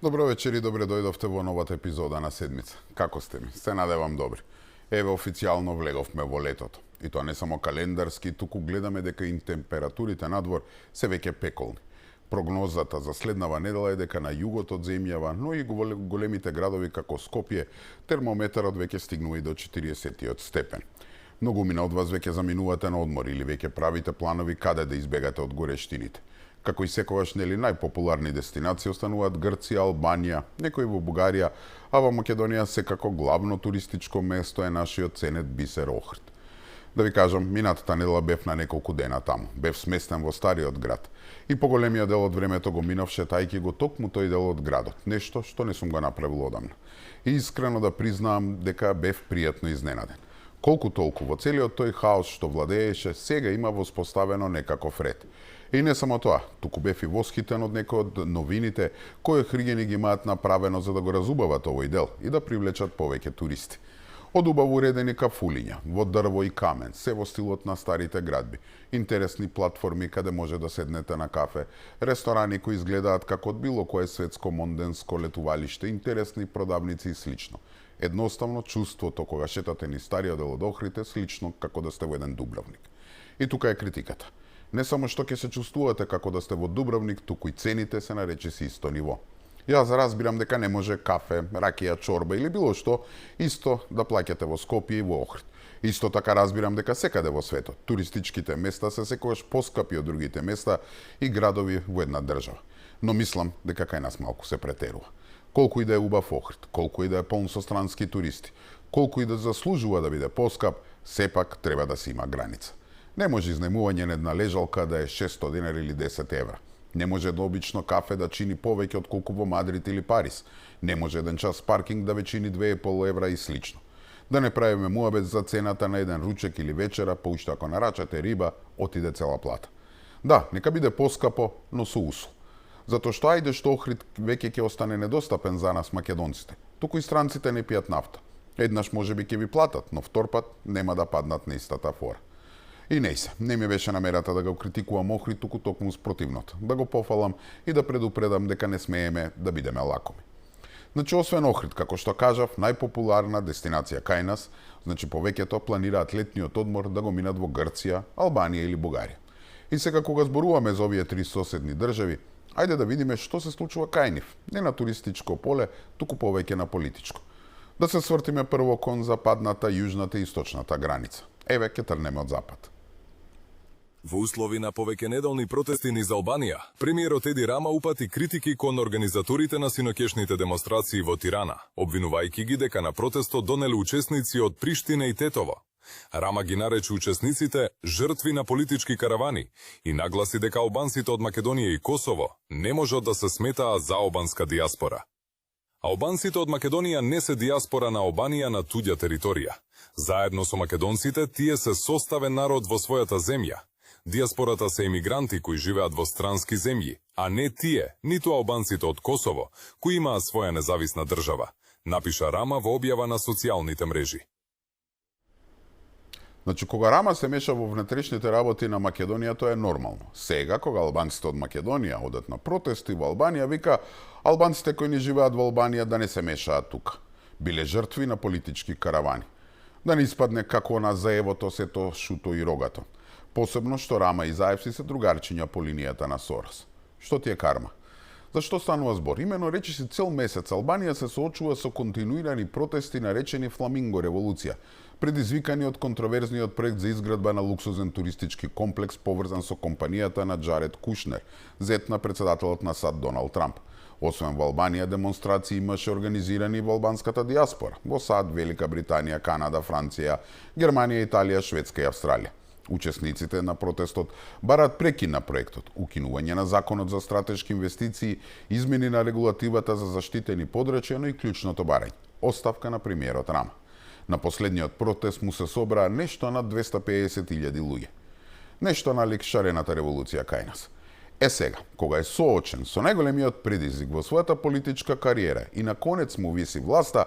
Добро вечер и добре дојдовте во новата епизода на Седмица. Како сте ми? Се надевам добри. Еве официјално влеговме во летото. И тоа не само календарски, туку гледаме дека и температурите надвор се веќе пеколни. Прогнозата за следнава недела е дека на југот од земјава, но и големите градови како Скопје, термометарот веќе стигнува и до 40 степен. Многумина од вас веќе заминувате на одмор или веќе правите планови каде да избегате од горештините. Како и секогаш нели најпопуларни дестинации остануваат Грција, Албанија, некои во Бугарија, а во Македонија секако главно туристичко место е нашиот ценет бисер Охрид. Да ви кажам, минатата недела бев на неколку дена таму. Бев сместен во стариот град. И поголемиот дел од времето го минав шетајќи го токму тој дел од градот. Нешто што не сум го направил одамна. И искрено да признавам дека бев пријатно изненаден. Колку толку во целиот тој хаос што владееше, сега има воспоставено некаков ред. И не само тоа, туку бев и восхитен од некои од новините кои хригени ги имаат направено за да го разубават овој дел и да привлечат повеќе туристи. Од убаво уредени кафулиња, во дрво и камен, се во стилот на старите градби, интересни платформи каде може да седнете на кафе, ресторани кои изгледаат како од било кое светско монденско летувалиште, интересни продавници и слично. Едноставно чувството кога шетате низ стариот дел од Охрид е слично како да сте во еден Дубровник. И тука е критиката. Не само што ќе се чувствувате како да сте во Дубровник, туку и цените се на речиси исто ниво. Јас разбирам дека не може кафе, ракија, чорба или било што исто да плаќате во Скопје и во Охрид. Исто така разбирам дека секаде во светот туристичките места се секогаш поскапи од другите места и градови во една држава. Но мислам дека кај нас малку се претерува. Колку и да е убав Охрид, колку и да е полн со странски туристи, колку и да заслужува да биде поскап, сепак треба да се има граница. Не може изнемување на една лежалка да е 600 денари или 10 евра. Не може да обично кафе да чини повеќе од колку во Мадрид или Париз. Не може еден час паркинг да ве чини 2,5 евра и слично. Да не правиме муабет за цената на еден ручек или вечера, па уште ако нарачате риба, отиде цела плата. Да, нека биде поскапо, но со усол. Затоа што ајде што Охрид веќе ќе остане недостапен за нас македонците. Туку и странците не пијат нафта. Еднаш можеби ќе ви платат, но втор пат нема да паднат на истата фора. И не ми беше намерата да го критикувам Охрид, туку токму спротивното, да го пофалам и да предупредам дека не смееме да бидеме лакоми. Значи, освен Охрид, како што кажав, најпопуларна дестинација кај нас, значи повеќето планираат летниот одмор да го минат во Грција, Албанија или Бугарија. И сега кога зборуваме за овие три соседни држави, ајде да видиме што се случува кај нив, не на туристичко поле, туку повеќе на политичко. Да се свртиме прво кон западната, јужната и источната граница. Еве ќе трнеме од запад. Во услови на повеќе неделни протести низ Албанија, премиерот Еди Рама упати критики кон организаторите на синокешните демонстрации во Тирана, обвинувајќи ги дека на протестот донеле учесници од Приштина и Тетово. Рама ги нарече учесниците жртви на политички каравани и нагласи дека албанците од Македонија и Косово не можат да се сметаа за албанска диаспора. Албанците од Македонија не се диаспора на Албанија на туѓа територија. Заедно со македонците, тие се составен народ во својата земја. Диаспората се емигранти кои живеат во странски земји, а не тие, ниту албанците од Косово, кои имаат своја независна држава, напиша Рама во објава на социјалните мрежи. Значи, кога Рама се меша во внатрешните работи на Македонија, тоа е нормално. Сега, кога албанците од Македонија одат на протести во Албанија, вика албанците кои не живеат во Албанија да не се мешаат тука. Биле жртви на политички каравани. Да не испадне како на заевото сето шуто и рогато. Посебно што Рама и Заевси се другарчиња по линијата на Сорос. Што ти е карма? Зашто станува збор? Имено речиси цел месец Албанија се соочува со континуирани протести наречени Фламинго револуција, предизвикани од контроверзниот проект за изградба на луксузен туристички комплекс поврзан со компанијата на Џаред Кушнер, зет на председателот на САД Доналд Трамп. Освен во Албанија, демонстрации имаше организирани во албанската диаспора, во САД, Велика Британија, Канада, Франција, Германија, Италија, Шведска и Австралија. Учесниците на протестот барат прекин на проектот, укинување на законот за стратешки инвестиции, измени на регулативата за заштитени подрачја, но и клучното барање – оставка на премиерот Рама. На последниот протест му се собраа нешто над 250.000 луѓе. Нешто налик шарената револуција кај нас. Е сега, кога е соочен со најголемиот предизвик во својата политичка кариера и на конец му виси власта,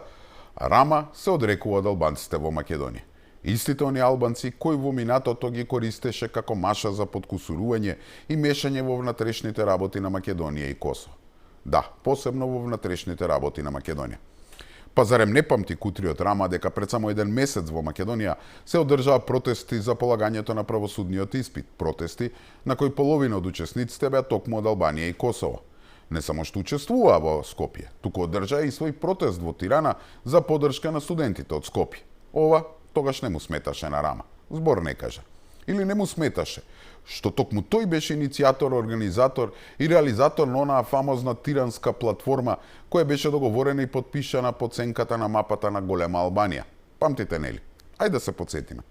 Рама се одрекува од албанците во Македонија. Истите они албанци кои во минатото ги користеше како маша за подкусурување и мешање во внатрешните работи на Македонија и Косово. Да, посебно во внатрешните работи на Македонија. Па зарем не памти Кутриот Рама дека пред само еден месец во Македонија се одржаа протести за полагањето на правосудниот испит, протести на кои половина од учесниците беа токму од Албанија и Косово. Не само што учествуваа во Скопје, туку одржаа и свој протест во Тирана за поддршка на студентите од Скопје. Ова тогаш не му сметаше на Рама. Збор не кажа. Или не му сметаше, што токму тој беше иницијатор, организатор и реализатор на онаа фамозна тиранска платформа која беше договорена и потпишана под сенката на мапата на голема Албанија. Памтите, нели? Ајде да се потсетиме.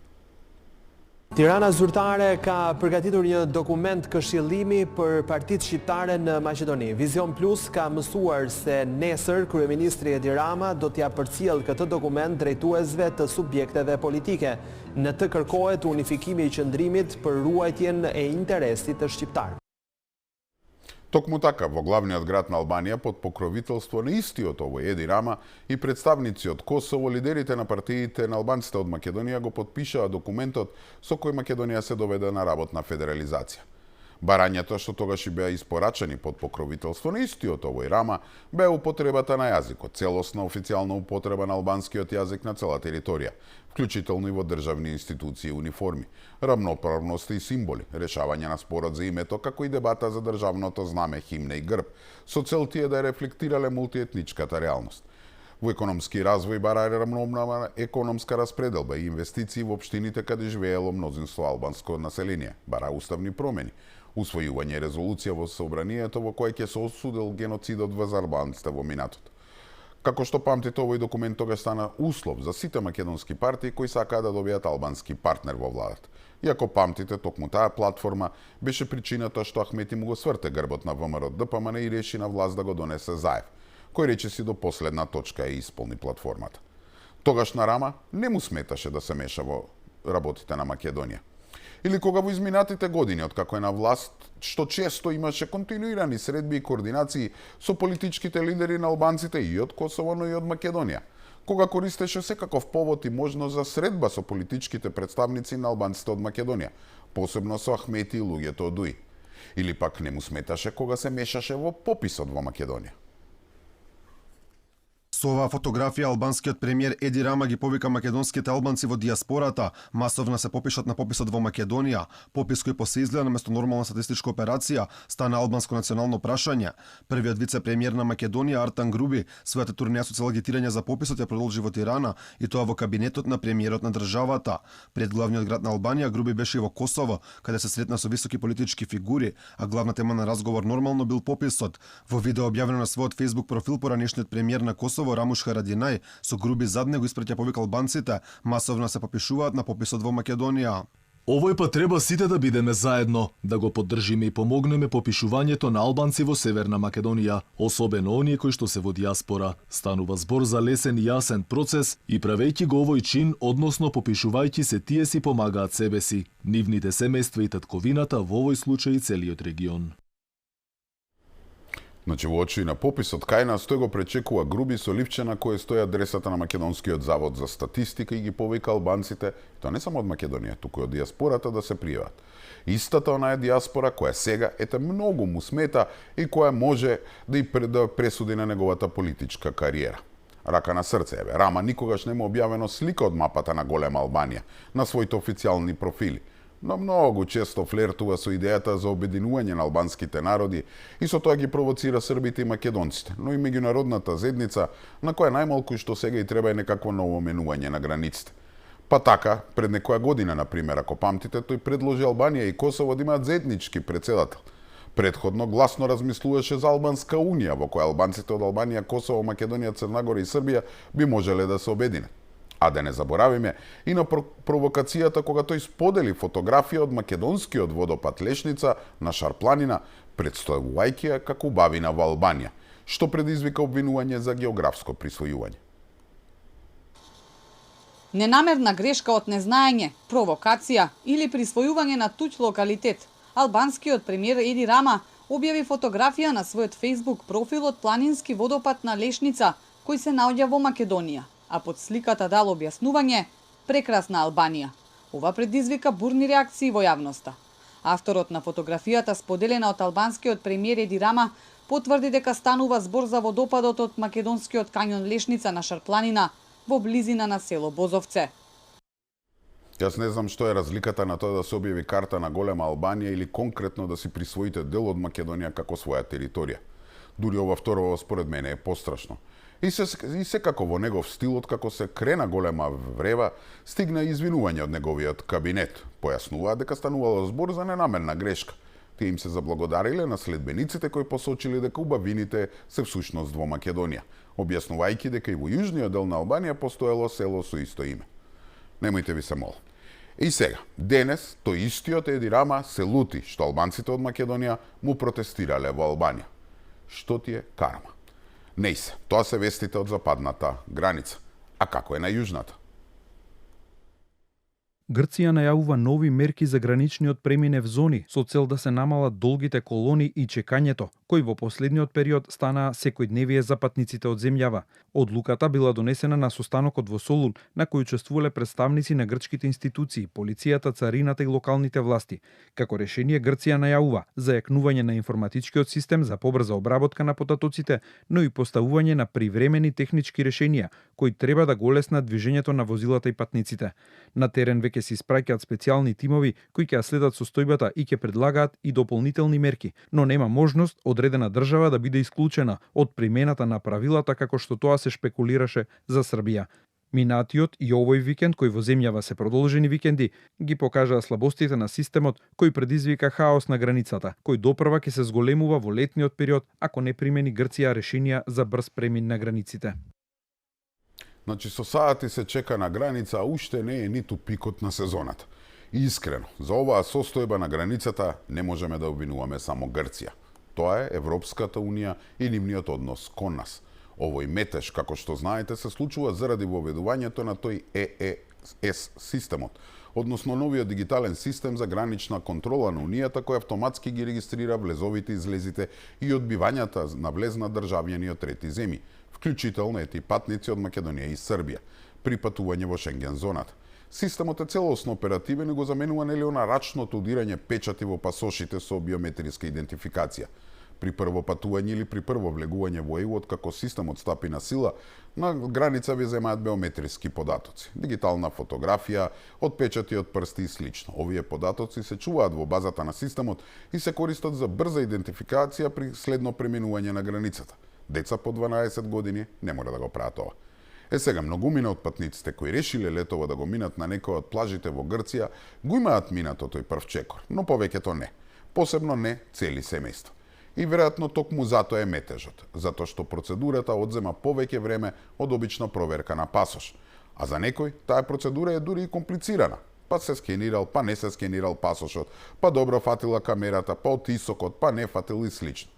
Tirana zyrtare ka përgatitur një dokument këshillimi për partitë shqiptare në Maqedoni. Vizion Plus ka mësuar se nesër kryeministri Edi Rama do t'ja përcjell këtë dokument drejtuesve të subjekteve politike. Në të kërkohet unifikimi i qëndrimit për ruajtjen e interesit të shqiptar. Токму така, во главниот град на Албанија, под покровителство на истиот овој Еди Рама и представници од Косово, лидерите на партиите на албанците од Македонија го потпишаа документот со кој Македонија се доведе на работна федерализација. Барањата што тогаш и беа испорачани под покровителство на истиот овој Рама беа употребата на јазикот, целосна официјална употреба на албанскиот јазик на цела територија, вклучително и во државни институции и униформи, рамноправност и символи, решавање на спорот за името, како и дебата за државното знаме, химна и грб, со цел тие да рефлектирале мултиетничката реалност. Во економски развој бара рамновна економска распределба и инвестиции во општините каде живеело мнозинство албанско население, бара уставни промени, усвојување резолуција во собранието во која ќе се осудил геноцидот врз албанците во минатото. Како што памтите, овој документ тогаш стана услов за сите македонски партии кои сакаа да добијат албански партнер во владата. Иако памтите, токму таа платформа беше причината што Ахмети му го сврте грбот на ВМРО ДПМН и реши на власт да го донесе Заев, кој речиси до последна точка ја исполни платформата. Тогаш на Рама не му сметаше да се меша во работите на Македонија. Или кога во изминатите години, откако е на власт, што често имаше континуирани средби и координации со политичките лидери на албанците и од Косово, но и од Македонија, кога користеше секаков повод и можност за средба со политичките представници на албанците од Македонија, посебно со Ахмети и луѓето од УИ. Или пак не му сметаше кога се мешаше во пописот во Македонија. Со оваа фотографија албанскиот премиер Еди Рама ги повика македонските албанци во диаспората, масовно се попишат на пописот во Македонија, попис кој после изгледа наместо нормална статистичка операција стана албанско национално прашање. Првиот вице-премиер на Македонија Артан Груби својата турнеја со цел агитирање за пописот ја продолжи во Тирана и тоа во кабинетот на премиерот на државата. Пред главниот град на Албанија Груби беше и во Косово, каде се сретна со високи политички фигури, а главна тема на разговор нормално бил пописот. Во видео објавено на својот Facebook профил поранешниот премиер на Косово Рамуш Харадинај со Груби зад него испраќа повик албанците масовно се попишуваат на пописот во Македонија. Овој пат треба сите да бидеме заедно, да го поддржиме и помогнеме попишувањето на албанци во Северна Македонија, особено оние кои што се во диаспора. Станува збор за лесен и јасен процес и правејќи го овој чин, односно попишувајќи се, тие си помагаат себе си, нивните семејства и татковината, во овој случај целиот регион. Значи, во очи на пописот кај нас тој го пречекува Груби со ливче на кое стои адресата на Македонскиот завод за статистика и ги повика албанците, тоа не само од Македонија, туку и од диаспората да се пријават. Истата онаа диаспора која сега ете многу му смета и која може да пресуди на неговата политичка кариера. Рака на срце, Рама никогаш нема објавено слика од мапата на голема Албанија на своите официјални профили, но многу често флертува со идејата за обединување на албанските народи и со тоа ги провоцира србите и македонците, но и меѓународната заедница на која најмалку што сега и треба е некакво ново менување на границите. Па така, пред некоја година, например, ако памтите, тој предложи Албанија и Косово да имаат заеднички председател. Предходно гласно размислуваше за Албанска унија, во која албанците од Албанија, Косово, Македонија, Црнагора и Србија би можеле да се обединат. А да не заборавиме и на провокацијата кога тој сподели фотографија од македонскиот водопад Лешница на Шарпланина, представувајќи ја како убавина во Албанија, што предизвика обвинување за географско присвојување. Ненамерна грешка од незнаење, провокација или присвојување на туѓ локалитет. Албанскиот премиер Еди Рама објави фотографија на својот Facebook профил од планински водопад на Лешница, кој се наоѓа во Македонија, а под сликата дал објаснување прекрасна Албанија. Ова предизвика бурни реакции во јавноста. Авторот на фотографијата, споделена од албанскиот премиер Еди Рама, потврди дека станува збор за водопадот од македонскиот кањон Лешница на Шарпланина во близина на село Бозовце. Јас не знам што е разликата на тоа да се објави карта на голема Албанија или конкретно да си присвоите дел од Македонија како своја територија. Дури ова второ според мене е пострашно. И секако во негов стил, откако се крена голема врева, стигна извинување од неговиот кабинет. Појаснуваа дека станувало збор за ненамерна грешка. Тие им се заблагодариле на следбениците кои посочили дека убавините се всушност во Македонија, објаснувајќи дека и во јужниот дел на Албанија постоело село со исто име. Немојте ви се молам. И сега, денес, тој истиот Еди Рама се лути што албанците од Македонија му протестирале во Албанија. Што ти е карма? Не се, тоа се вестите од западната граница. А како е на јужната? Грција најавува нови мерки за граничниот преминев зони со цел да се намалат долгите колони и чекањето, кои во последниот период стана секојдневие за патниците од земјава. Одлуката била донесена на состанокот во Солун, на кој учествувале представници на грчките институции, полицијата, царината и локалните власти. Како решение Грција најавува зајакнување на информатичкиот систем за побрза обработка на потатоците, но и поставување на привремени технички решенија кои треба да го олеснат движењето на возилата и патниците. На терен веќе се испраќаат специјални тимови кои ќе следат состојбата и ќе предлагаат и дополнителни мерки, но нема можност одредена држава да биде исклучена од примената на правилата како што тоа се шпекулираше за Србија. Минатиот и овој викенд, кој во земјава се продолжени викенди, ги покажаа слабостите на системот кој предизвика хаос на границата, кој допрва ќе се зголемува во летниот период ако не примени Грција решенија за брз премин на границите. Значи, со сати се чека на граница, а уште не е ниту пикот на сезоната. И искрено, за оваа состојба на границата не можеме да обвинуваме само Грција. Тоа е Европската Унија и нивниот однос кон нас. Овој метеж, како што знаете, се случува заради воведувањето на тој ЕЕС системот, односно новиот дигитален систем за гранична контрола на Унијата кој автоматски ги регистрира влезовите, излезите и одбивањата на влез на државјани од трети земји, вклучително ети патници од Македонија и Србија, при патување во Шенген зоната. Системот е целосно оперативен и го заменува нелиона рачното удирање печати во пасошите со биометриска идентификација. При прво патување или при прво влегување во ЕУ, откако системот стапи на сила, на граница ви земаат биометриски податоци, дигитална фотографија, отпечати од прсти и слично. Овие податоци се чуваат во базата на системот и се користат за брза идентификација при следно преминување на границата. Деца по 12 години не мора да го прават ова. Сега, многумина од патниците кои решиле летово да го минат на некој од плажите во Грција, го имаат минато тој прв чекор, но повеќето не. Посебно не цели семејства. И веројатно токму затоа е метежот, затоа што процедурата одзема повеќе време од обична проверка на пасош. А за некој таа процедура е дури и комплицирана. Па се скенирал, па не се скенирал пасошот, па добро фатила камерата, па отисокот, па не фатил и слично.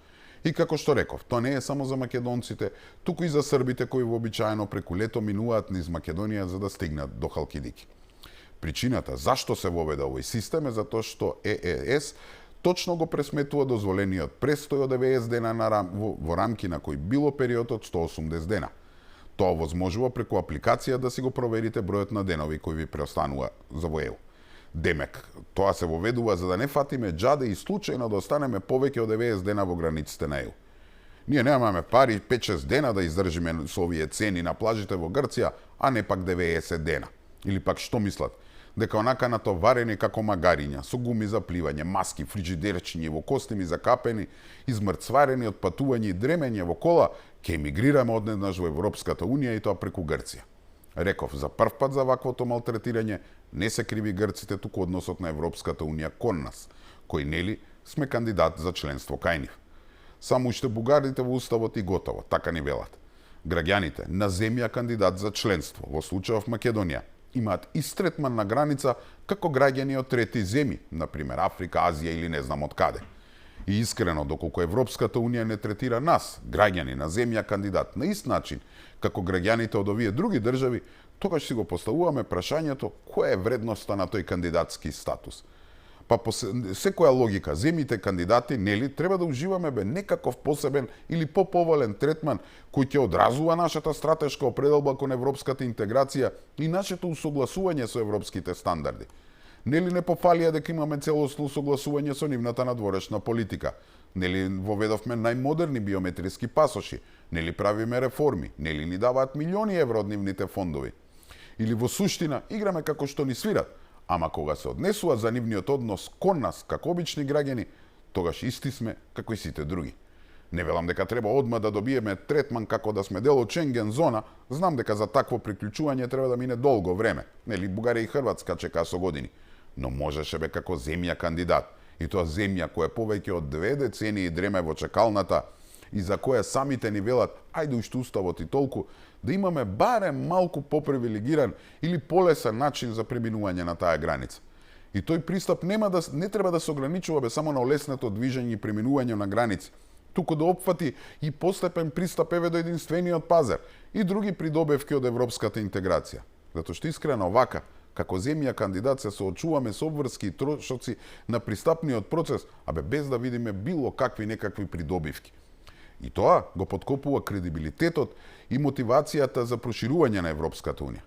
И како што реков, тоа не е само за македонците, туку и за србите кои вообичаено преку лето минуваат низ Македонија за да стигнат до Халкидики. Причината зашто се воведе овој систем е затоа што ЕЕС точно го пресметува дозволениот престој од 90 дена во рамки на кој било период од 180 дена. Тоа возможува преку апликација да си го проверите бројот на денови кои ви преостанува за во ЕУ. Демек, тоа се воведува за да не фатиме џаде и случајно да останеме повеќе од 90 дена во границите на ЕУ. Ние немаме пари 5-6 дена да издржиме со овие цени на плажите во Грција, а не пак 90 дена. Или пак што мислат? Дека онака натоварени како магариња, со гуми за пливање, маски, фриџидерчиња во костими закапени, измрцварени од патување и дремење во кола, ќе емигрираме однеднаш во Европската Унија и тоа преку Грција. Реков, за прв пат за ваквото малтретирање не се криви грците, туку односот на Европската Унија кон нас, кои нели сме кандидат за членство кај нив. Само уште бугарите во уставот и готово, така ни велат. Граѓаните на земја кандидат за членство, во случајов Македонија, имаат ист третман на граница како граѓани од трети земји, например Африка, Азија или не знам од каде. И искрено, доколку Европската Унија не третира нас, граѓани на земја кандидат, на ист начин, како граѓаните од овие други држави, тогаш си го поставуваме прашањето која е вредноста на тој кандидатски статус. Па по секоја логика, земјите кандидати, нели, треба да уживаме некаков посебен или поповолен третман кој ќе одразува нашата стратешка определба кон европската интеграција и нашето усогласување со европските стандарди. Нели не пофалија дека имаме целосно согласување со нивната надворешна политика? Нели воведовме најмодерни биометриски пасоши? Нели правиме реформи? Нели ни даваат милиони евро од нивните фондови? Или во суштина играме како што ни свират, ама кога се однесува за нивниот однос кон нас како обични граѓани, тогаш исти сме како и сите други. Не велам дека треба одма да добиеме третман како да сме дел од Шенген зона, знам дека за такво приклучување треба да мине долго време, нели Бугарија и Хрватска чекаа со години, но можеше бе како земја кандидат, и тоа земја која повеќе од 2 децении дреме во чекалната и за која самите ни велат, ајде уште уставот и толку, да имаме барем малку попривилегиран или полесен начин за преминување на таа граница. И тој пристап не треба да се ограничува бе само на олеснето движење и преминување на граници, туку да опфати и постепен пристап еве до единствениот пазар и други придобивки од европската интеграција. Затоа што искрено вака, како земја кандидат се соочуваме со обврски и трошоци на пристапниот процес, без да видиме било какви некакви придобивки. И тоа го подкопува кредибилитетот и мотивацијата за проширување на Европската Унија.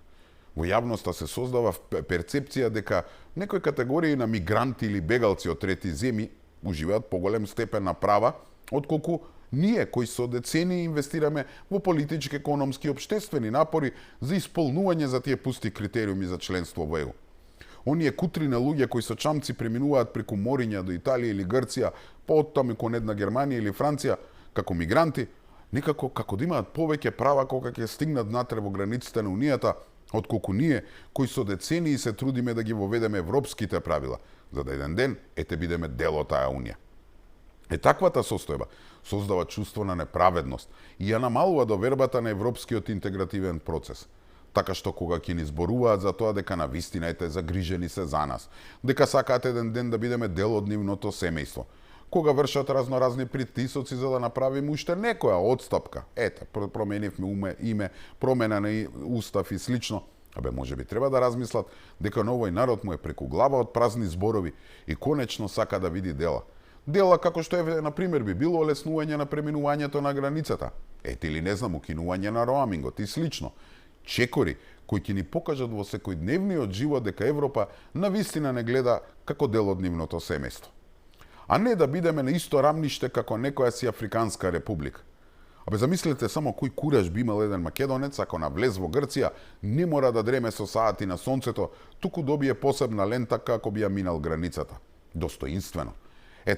Во јавноста се создава перцепција дека некои категории на мигранти или бегалци од трети земји уживаат поголем степен на права, отколку ние кои со децении инвестираме во политички, економски и општествени напори за исполнување за тие пусти критериуми за членство во ЕУ. Оние кутри на луѓе кои со чамци преминуваат преку мориња до Италија или Грција, па оттаму кон една Германија или Франција, како мигранти, некако како да имаат повеќе права кога ќе стигнат натре во границите на Унијата, отколку ние кои со децении се трудиме да ги воведеме европските правила, за да еден ден бидеме дел од таа Унија. Таквата состојба создава чувство на неправедност и ја намалува довербата на европскиот интегративен процес. Така што кога ќе ни зборуваат за тоа дека навистина ете загрижени се за нас, дека сакаат еден ден да бидеме дел од нивното семејство, кога вршат разноразни притисоци за да направиме уште некоја одстапка, променивме име, промена на устав и слично, можеби треба да размислат дека на овој народ му е преку глава од празни зборови и конечно сака да види дела. Дела како што на пример би било олеснување на преминувањето на границата, или не знам, укинување на роамингот и слично. Чекори кои ќе ни покажат во секојдневниот живот дека Европа навистина не гледа како дел од нивното семејство. А не да бидеме на исто рамниште како некоја си Африканска република. Замислете само кој кураж би имал еден македонец ако навлез во Грција не мора да дреме со саати на сонцето, туку добие посебна лента како би ја минал границата. Достоинствено.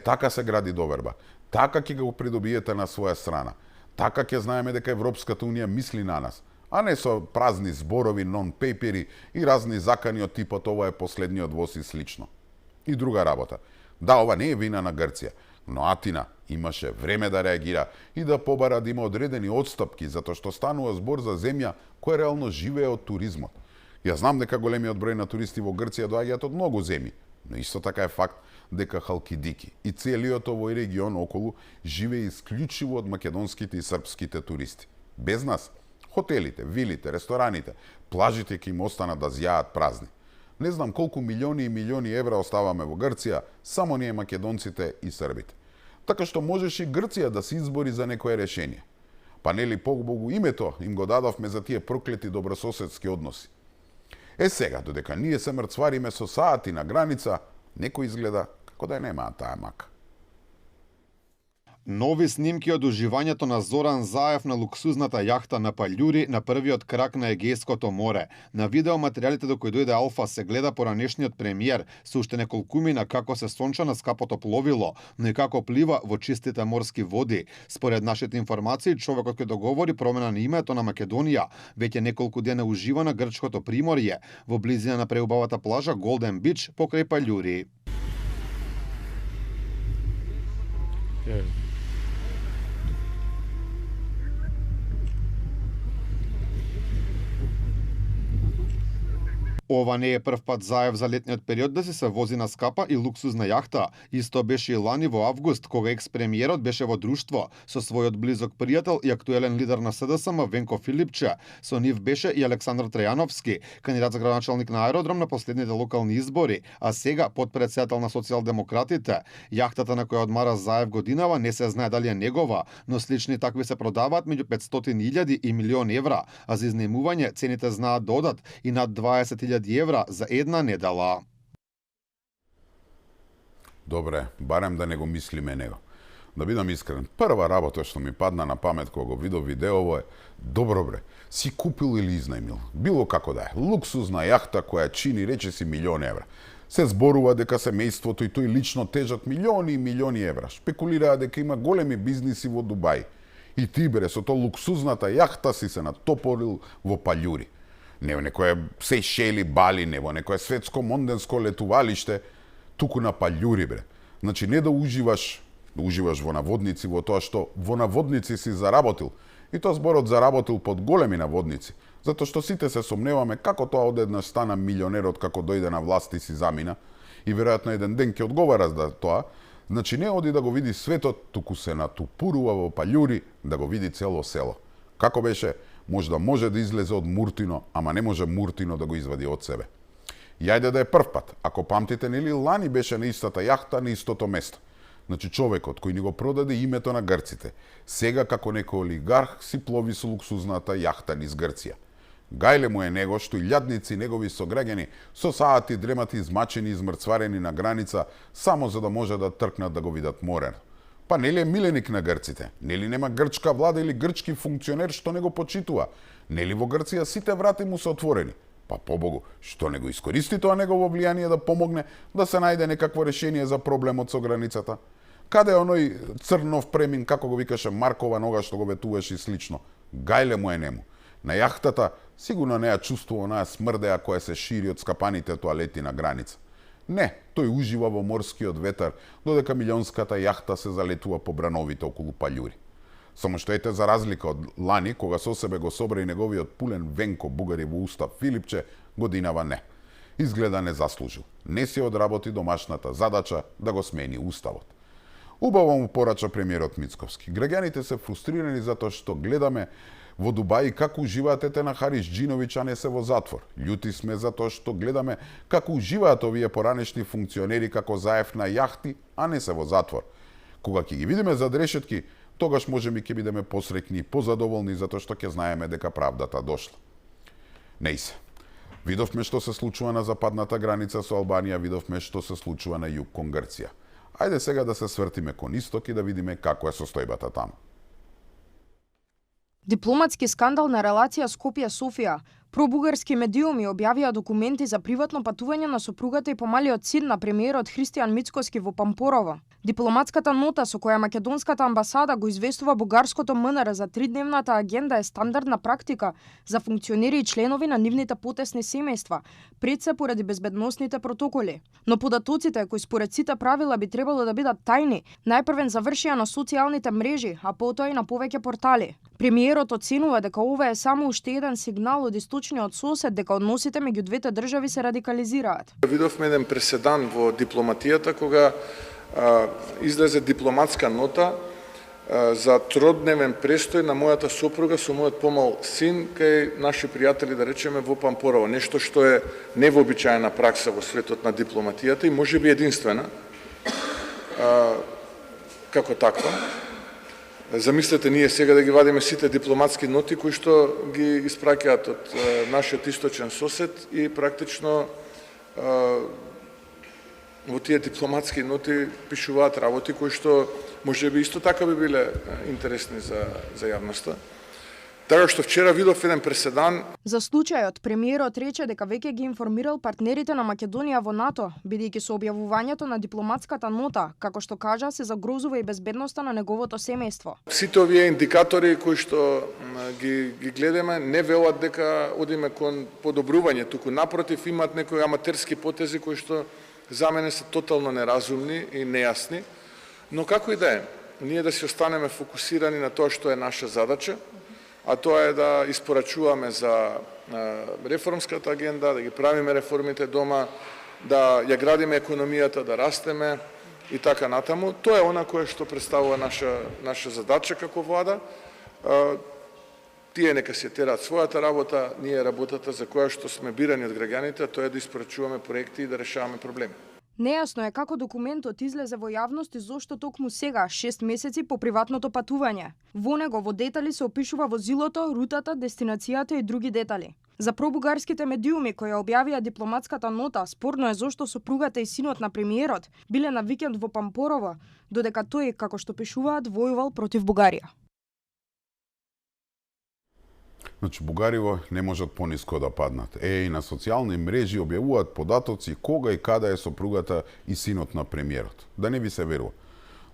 Така се гради доверба. Така ќе го придобиете на своја страна. Така ќе знаеме дека Европската Унија мисли на нас, а не со празни зборови, нон-пейпери и разни закани од типот ова е последниот воз и слично. И друга работа. Да, ова не е вина на Грција, но Атина имаше време да реагира и да побара да има одредени отстапки, затоа што станува збор за земја која реално живее од туризмот. Ја знам дека големиот број на туристи во Грција доаѓаат од многу земји, но исто така е факт дека Халкидики и целиот овој регион околу живее исклучиво од македонските и српските туристи. Без нас, хотелите, вилите, рестораните, плажите ќе им останат да зјаат празни. Не знам колку милиони и милиони евра оставаме во Грција, само ние македонците и србите. Така што можеш и Грција да се избори за некое решение. Па нели Богу името им го дадовме за тие проклети добрососедски односи. Сега, додека ние се мрцвариме со саати на граница, некој изгледа како да немаа таа мака. Нови снимки од уживањето на Зоран Заев на луксузната јахта на Палјури на првиот крак на Егејското море. На видеоматеријалите до кои дојде Алфа се гледа поранешниот премиер со уште неколкумина како се сонча на скапото пловило, но и како плива во чистите морски води. Според нашите информации, човекот кој договори промена на името на Македонија веќе неколку дена ужива на грчкото приморје во близина на преубавата плажа Голден Бич покрај Палјури. Ова не е прв пат Заев за летниот период да се вози на скапа и луксузна јахта. Исто беше и лани во август, кога екс-премиерот беше во друштво со својот близок пријател и актуелен лидер на СДСМ Венко Филипче. Со нив беше и Александар Трајановски, кандидат за градоначалник на аеродром на последните локални избори, а сега подпредседател на социјалдемократите. Јахтата на која одмара Заев годинава не се знае дали е негова, но слични такви се продаваат меѓу 500.000 и милион евра, а за изнемување цените знаат да одат и над 20.000 евра за една недела. Добре, барем да не го мислиме него. Да бидам искрен, прва работа што ми падна на памет кога го видов видеово е: добро бре, си купил или изнајмил, било како да е, луксузна јахта која чини речиси милион евра. Се зборува дека семејството и тој лично тежат милиони и милиони евра. Шпекулираа дека има големи бизниси во Дубај. И ти бре, со тоа луксузната јахта си се натопорил во паљури. Не во некое Сејшели, Бали, не во некое светско монденско летувалиште, туку на паљури бре. Значи не да уживаш во наводници во тоа што во наводници си заработил. И тоа зборот заработил под големи наводници. Затоа што сите се сомневаме како тоа одеднаш стана милионерот како дојде на власт и си замина. И веројатно еден ден ќе одговара за тоа. Значи не оди да го види светот, туку се натупурува во паљури да го види цело село. Како беше, може да излезе од Муртино, ама не може Муртино да го извади од себе. Јајде да е прв пат. Ако памтите, нели лани беше на истата јахта на истото место. Значи човекот кој ни го продаде името на грците, сега како некој олигарх си плови со луксузната јахта низ Грција. Гајле му е него што илјадници негови сограѓани со саати дремати измачени и измрцварени на граница само за да може да тркнат да го видат морено. Па нели е миленик на грците? Нели нема грчка влада или грчки функционер што не го почитува? Нели во Грција сите врати му се отворени? Па побогу, што не го искористи тоа негово влијание да помогне да се најде некакво решение за проблемот со границата? Каде е оној црнов премин, како го викаше Маркова нога што го ветуваше и слично? Гајле му е нему. На јахтата сигурно не ја чувствува онаа смрдеа која се шири од скапаните тоалети на граница. Не, тој ужива во морскиот ветар, додека милионската јахта се залетува по брановите околу паљури. Само што ете за разлика од лани, кога со себе го собра и неговиот пулен Венко бугари во устав Филипче, годинава не. Изгледа не заслужил. Не си одработи домашната задача да го смени уставот. Убаво му порача премиерот Мицковски. Граѓаните се фрустрирани затоа што гледаме во Дубај како уживаат Етена Хариџџиновиќ, а не се во затвор. Љути сме затоа што гледаме како уживаат овие поранешни функционери како Заев на јахти, а не се во затвор. Кога ќе ги видиме зад решетки, тогаш можеме ќе бидеме посреќни и позадоволни затоа што ќе знаеме дека правдата дошла. Нејсе. Видовме што се случува на западната граница со Албанија, видовме што се случува на југ кон Грција. Ајде сега да се свртиме кон исток и да видиме како е состојбата таму. Дипломатски скандал на релација Скопје-Софија. Пробугарски медиуми објавија документи за приватно патување на сопругата и помалиот син на премиерот Христијан Мицкоски во Пампорово. Дипломатската нота со која македонската амбасада го известува бугарското МНР за 3-дневната агенда е стандардна практика за функционери и членови на нивните потесни семејства, пред се поради безбедносните протоколи. Но податоците кои според сите правила би требало да бидат тајни, најпрвен завршија на социјалните мрежи, а потоа и на повеќе портали. Премиерот оценува дека ова е само уште еден сигнал од источниот сосед дека односите меѓу двете држави се радикализираат. Видовме еден преседан во дипломатијата кога излезе дипломатска нота за тродневен престој на мојата сопруга со мојот помал син кај наши пријатели, да речеме, во Пампорово. Нешто што е невообичаена пракса во светот на дипломатијата и можеби единствена како таква. Замислете ние сега да ги вадиме сите дипломатски ноти кои што ги испраќаат од нашиот источен сосед и практично во тие дипломатски ноти пишуваат работи кои што можеби исто така би биле интересни за јавноста. Така што вчера видов еден преседан. За случајот, премиерот рече дека веќе ги информирал партнерите на Македонија во НАТО, бидејќи со објавувањето на дипломатската нота, како што кажа, се загрозува и безбедноста на неговото семејство. Сите овие индикатори кои што ги гледаме не велат дека одиме кон подобрување, туку напротив имаат некои аматерски потези кои што за мене се тотално неразумни и нејасни, но како и да е, ние да си останеме фокусирани на тоа што е наша задача, а тоа е да испорачуваме за реформската агенда, да ги правиме реформите дома, да ја градиме економијата, да растеме и така натаму. Тоа е она кое што представува наша задача како влада. Тие нека се терат својата работа, ние работата за која што сме бирани од граѓаните, тоа е да испорачуваме проекти и да решаваме проблеми. Нејасно е како документот излезе во јавност и зошто токму сега, 6 месеци по приватното патување. Во него во детали се опишува возилото, рутата, дестинацијата и други детали. За пробугарските медиуми кои објавија дипломатската нота, спорно е зошто сопругата и синот на премиерот биле на викенд во Пампорово, додека тој, како што пишуваат, војувал против Бугарија. Значи, бугариво не можат пониско да паднат. И на социјални мрежи објавуваат податоци кога и каде е сопругата и синот на премиерот. Да не ви се верува.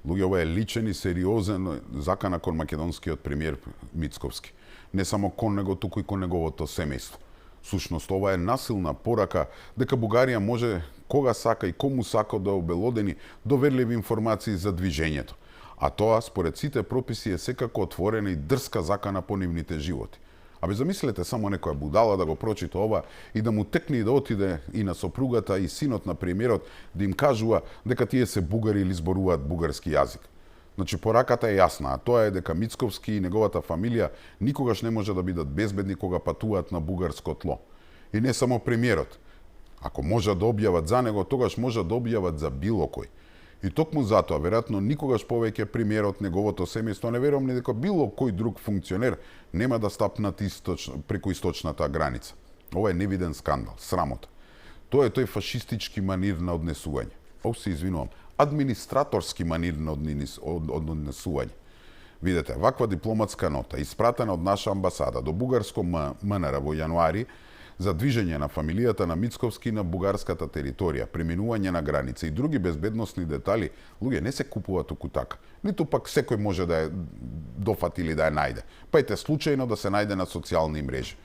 Луѓе, ова е личен и сериозен закана кон македонскиот премиер Мицковски. Не само кон него, туку и кон неговото семејство. Сушност, ова е насилна порака дека Бугарија може кога сака и кому сака да обелодени доверливи информации за движењето. А тоа, според сите прописи, е секако отворена и дрска закана по нивните животи. Абе, замислете само некоја будала да го прочита ова и да му текне и да отиде и на сопругата и синот на премиерот да им кажува дека тие се бугари или зборуваат бугарски јазик. Значи, пораката е јасна, а тоа е дека Мицковски и неговата фамилија никогаш не може да бидат безбедни кога патуваат на бугарско тло. И не само премиерот. Ако можат да објават за него, тогаш можат да објават за било кој. И токму затоа, веројатно, никогаш повеќе премиерот, неговото семејство, не верувам ни дека било кој друг функционер нема да стапнат преку источната граница. Ова е невиден скандал, срамота. Тоа е тој фашистички манир на однесување. Се извинувам, администраторски манир на однесување. Видете, ваква дипломатска нота, испратена од наша амбасада до бугарско МНР во јануари, за движење на фамилијата на Мицковски на бугарската територија, преминување на граница и други безбедносни детали, луѓе, не се купува туку така. Ниту пак секој може да ја дофати или да ја најде. Пајте случајно да се најде на социјални мрежи.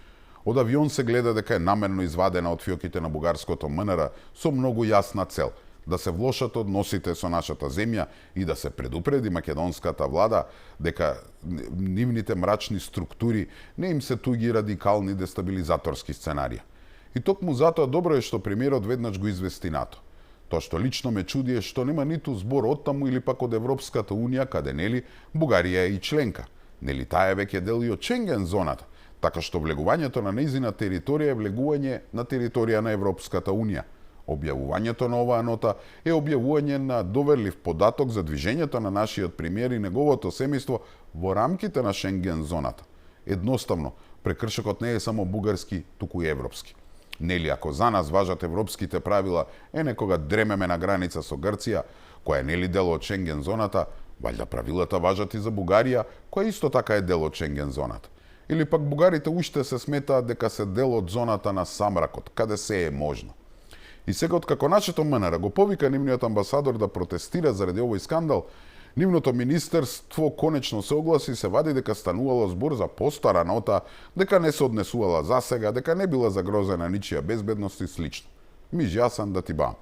Од авион се гледа дека е намерно извадена од фиоките на бугарското МНР со многу јасна цел – да се влошат односите со нашата земја и да се предупреди македонската влада дека нивните мрачни структури не им се туги радикални дестабилизаторски сценарија. И токму затоа добро е што премиерот веднаш го извести НАТО. Тоа што лично ме чуди е што нема ниту збор оттаму или пак од Европската унија, каде нели Бугарија е и членка. Нели таа е веќе дел и од Шенген зоната, така што влегувањето на нејзина територија е влегување на територија на Европската унија. Објавувањето на оваа нота е објавување на доверлив податок за движењето на нашиот премиер и неговото семејство во рамките на Шенген зоната. Едноставно, прекршокот не е само бугарски, туку и европски. Нели, ако за нас важат европските правила, некога дремеме на граница со Грција, која е нели дел од Шенген зоната, валјда правилата важат и за Бугарија, која исто така е дел од Шенген зоната. Или пак бугарите уште се сметаат дека се дел од зоната на самракот, каде се е можно. И сега, откако нашето МНР го повика нивниот амбасадор да протестира заради овој скандал, нивното министерство конечно се огласи и се вади дека станувало збор за постара нота, дека не се однесувала засега, дека не била загрозена ничија безбедност и слично. Миж јасан да ти бам.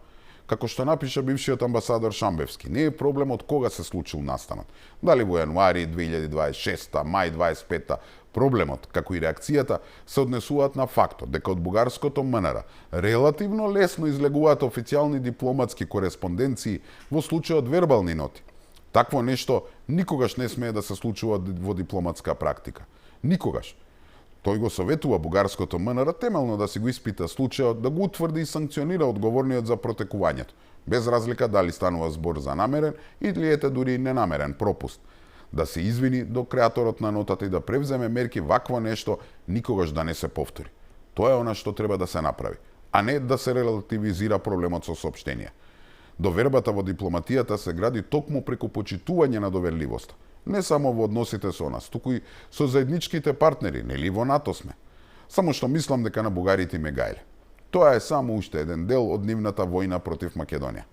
Како што напиша бившиот амбасадор Шамбевски, не е проблем од кога се случил настанот. Дали во јануари 2026, мај 25, проблемот, како и реакцијата, се однесуваат на фактот дека од бугарското МНР релативно лесно излегуваат официјални дипломатски кореспонденции во случајот вербални ноти. Такво нешто никогаш не смее да се случува во дипломатска практика. Никогаш. Тој го советува бугарското МНР темелно да си го испита случајот, да го утврди и санкционира одговорниот за протекувањето, без разлика дали станува збор за намерен или ете дури и ненамерен пропуст. Да се извини до креаторот на нотата и да превземе мерки вакво нешто никогаш да не се повтори. Тоа е она што треба да се направи, а не да се релативизира проблемот со соопштенија. Довербата во дипломатијата се гради токму преку почитување на доверливоста. Не само во односите со нас, туку и со заедничките партнери, нели во НАТО сме. Само што мислам дека на бугарите ме гајле. Тоа е само уште еден дел од нивната војна против Македонија.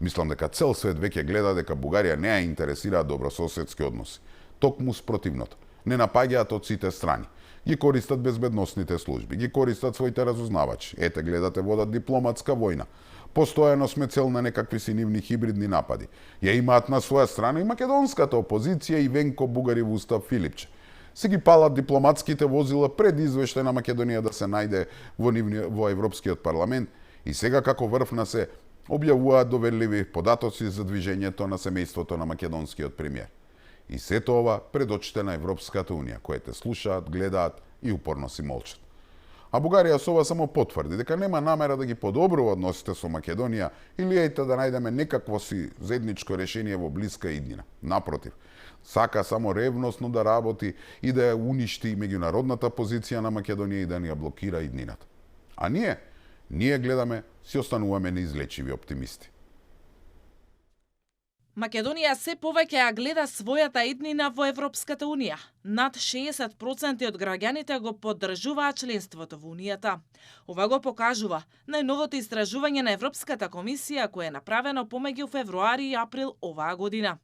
Мислам дека цел свет веќе гледа дека Бугарија не ја интересираат добрососедски односи. Токму спротивното. Не напаѓаат од сите страни. Ги користат безбедносните служби, ги користат своите разузнавачи. Ете, гледате, водат дипломатска војна. Постојано сме цел на некакви си нивни хибридни напади. Ја имаат на своја страна и македонската опозиција и Венко Бугари Вустав Филипче. Се ги палат дипломатските возила пред извештај на Македонија да се најде во Европскиот парламент и сега како врв на се објавуваат доверливи податоци за движењето на семејството на македонскиот премиер. И сето ова пред очите на Европската унија, кои те слушаат, гледаат и упорно си молчат. А Бугарија со ова само потврди дека нема намера да ги подобрува односите со Македонија или ејте да најдеме некакво си заедничко решение во блиска иднина. Напротив, сака само ревносно да работи и да ја уништи меѓународната позиција на Македонија и да ни ја блокира иднината. А ние гледаме, си остануваме неизлечиви оптимисти. Македонија се повеќе ја гледа својата иднина во Европската Унија. Над 60% од граѓаните го поддржуваат членството во Унијата. Ова го покажува најновото истражување на Европската комисија кое е направено помеѓу февруари и април оваа година.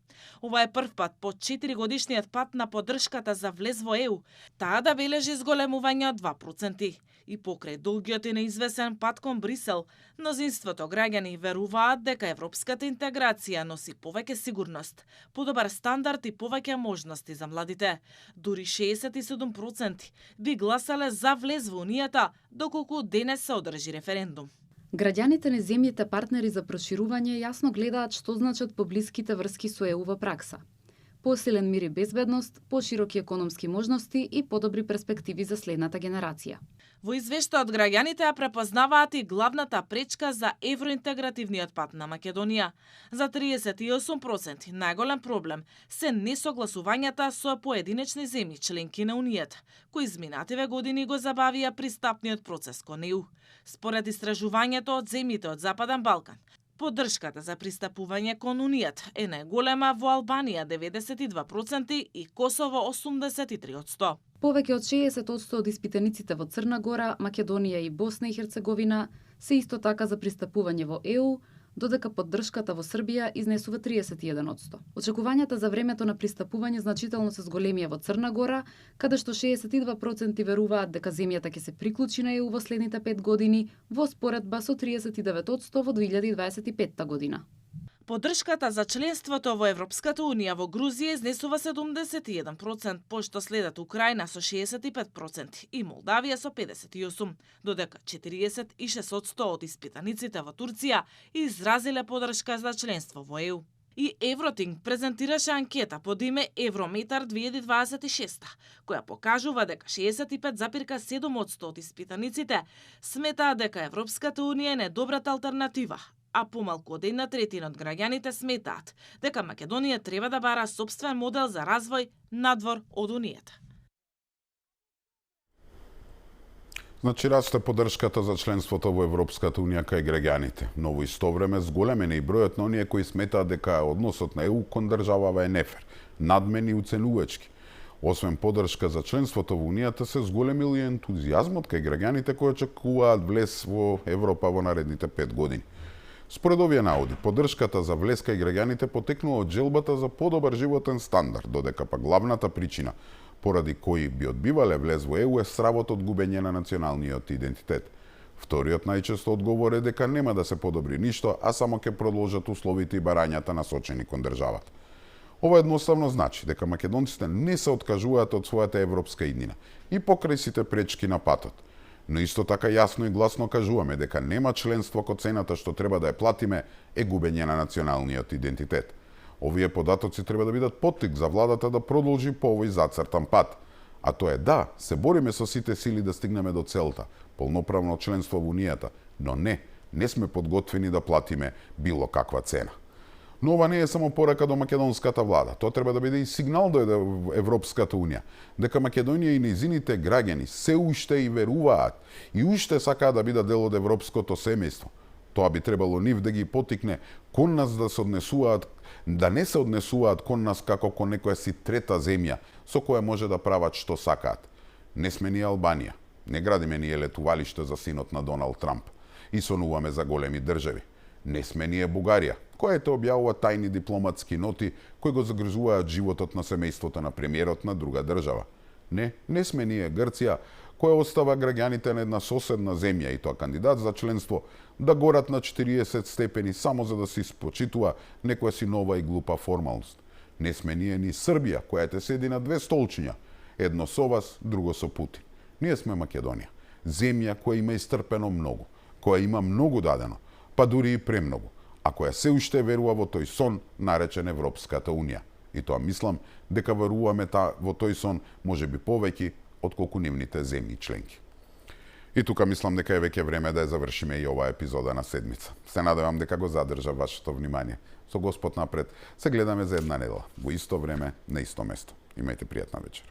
Ова е прв пат по 4-годишниот пат на поддршката за влез во ЕУ, таа да бележи зголемување од 2%. И покрај долгиот и неизвесен пат кон Брисел, мнозинството граѓани веруваат дека европската интеграција носи повеќе сигурност, подобар стандард и повеќе можности за младите. Дури 67% би гласале за влез во Унијата, доколку денес се одржи референдум. Граѓаните на земјите партнери за проширување јасно гледаат што значат поблиските врски со ЕУ во пракса. Посилен мир и безбедност, пошироки економски можности и подобри перспективи за следната генерација. Во извештајот граѓаните ја препознаваат и главната пречка за евроинтегративниот пат на Македонија. За 38% најголем проблем се несогласувањата со поединечни земји членки на Унијата, кои изминативе години го забавија пристапниот процес кон ЕУ. Според истражувањето од земјите од Западен Балкан, поддршката за пристапување кон Унијата е најголема во Албанија 92% и Косово 83%. Повеќе од 60% од испитаниците во Црна Гора, Македонија и Босна и Херцеговина се исто така за пристапување во ЕУ, додека поддршката во Србија изнесува 31%. Очекувањата за времето на пристапување значително се зголемија во Црна Гора, каде што 62% веруваат дека земјата ќе се приклучи на ЕУ во следните 5 години, во споредба со 39% во 2025 година. Поддршката за членството во Европската Унија во Грузија изнесува 71%, пошто следат Украина со 65% и Молдавија со 58%, додека 46% од испитаниците во Турција изразиле поддршка за членство во ЕУ. И Евротинг презентираше анкета под име Еврометар 2026, која покажува дека 65,7% од испитаниците сметаат дека Европската Унија е недобрата алтернатива, а помалку од 1/3 од граѓаните сметаат дека Македонија треба да бара сопствен модел за развој надвор од Унијата. Значи, расте поддршката за членството во Европската Унија кај граѓаните, но во исто време зголемен е и бројот на оние кои сметаат дека односот на ЕУ кон државава е нефер, надмен и уценувачки. Освен поддршка за членството во Унијата, се зголемил и ентузијазмот кај граѓаните кои очекуваат влез во Европа во наредните 5 години. Според овие наоди, поддршката за влез кај граѓаните потекнува од желбата за подобар животен стандард, додека па главната причина поради кои би одбивале влез во ЕУ е стравот од губење на националниот идентитет. Вториот најчесто одговор е дека нема да се подобри ништо, а само ќе продолжат условите и барањата насочени кон државата. Ова едноставно значи дека македонците не се откажуваат од својата европска иднина и покрај сите пречки на патот. Но исто така јасно и гласно кажуваме дека нема членство код цената што треба да ја платиме е губење на националниот идентитет. Овие податоци треба да бидат поттик за владата да продолжи по овој зацртан пат. А тоа е да, се бориме со сите сили да стигнеме до целта, полноправно членство во Унијата, но не сме подготвени да платиме било каква цена. Но ова не е само порака до македонската влада, тоа треба да биде и сигнал до Европската Унија, дека Македонија и нејзините граѓани се уште и веруваат и уште сакаат да бидат дел од европското семејство. Тоа би требало нив да ги потикне кон нас да се однесуваат, да не се однесуваат кон нас како кон некоја си трета земја, со која може да прават што сакаат. Не сме ни Албанија, не градиме ние летувалиште за синот на Доналд Трамп и сонуваме за големи држави. Не сме ние Бугарија, која те објавува тајни дипломатски ноти кои го загрижуваат животот на семејството на премиерот на друга држава. Не сме ние Грција, која остава граѓаните на една соседна земја и тоа кандидат за членство да горат на 40 степени само за да се испочитува некоја си нова и глупа формалност. Не сме ние ни Србија, која те седи на две столчиња, едно со вас, друго со Путин. Ние сме Македонија, земја која има истрпено многу, која има многу дадено, па дури и премногу, а која се уште верува во тој сон наречен Европската Унија. И тоа мислам дека веруваме во тој сон можеби повеќе отколку нивните земји членки. И тука мислам дека е веќе време да ја завршиме и оваа епизода на седмица. Се надевам дека го задржа вашето внимание. Со Господ напред, се гледаме за една недела, во исто време, на исто место. Имајте пријатна вечер.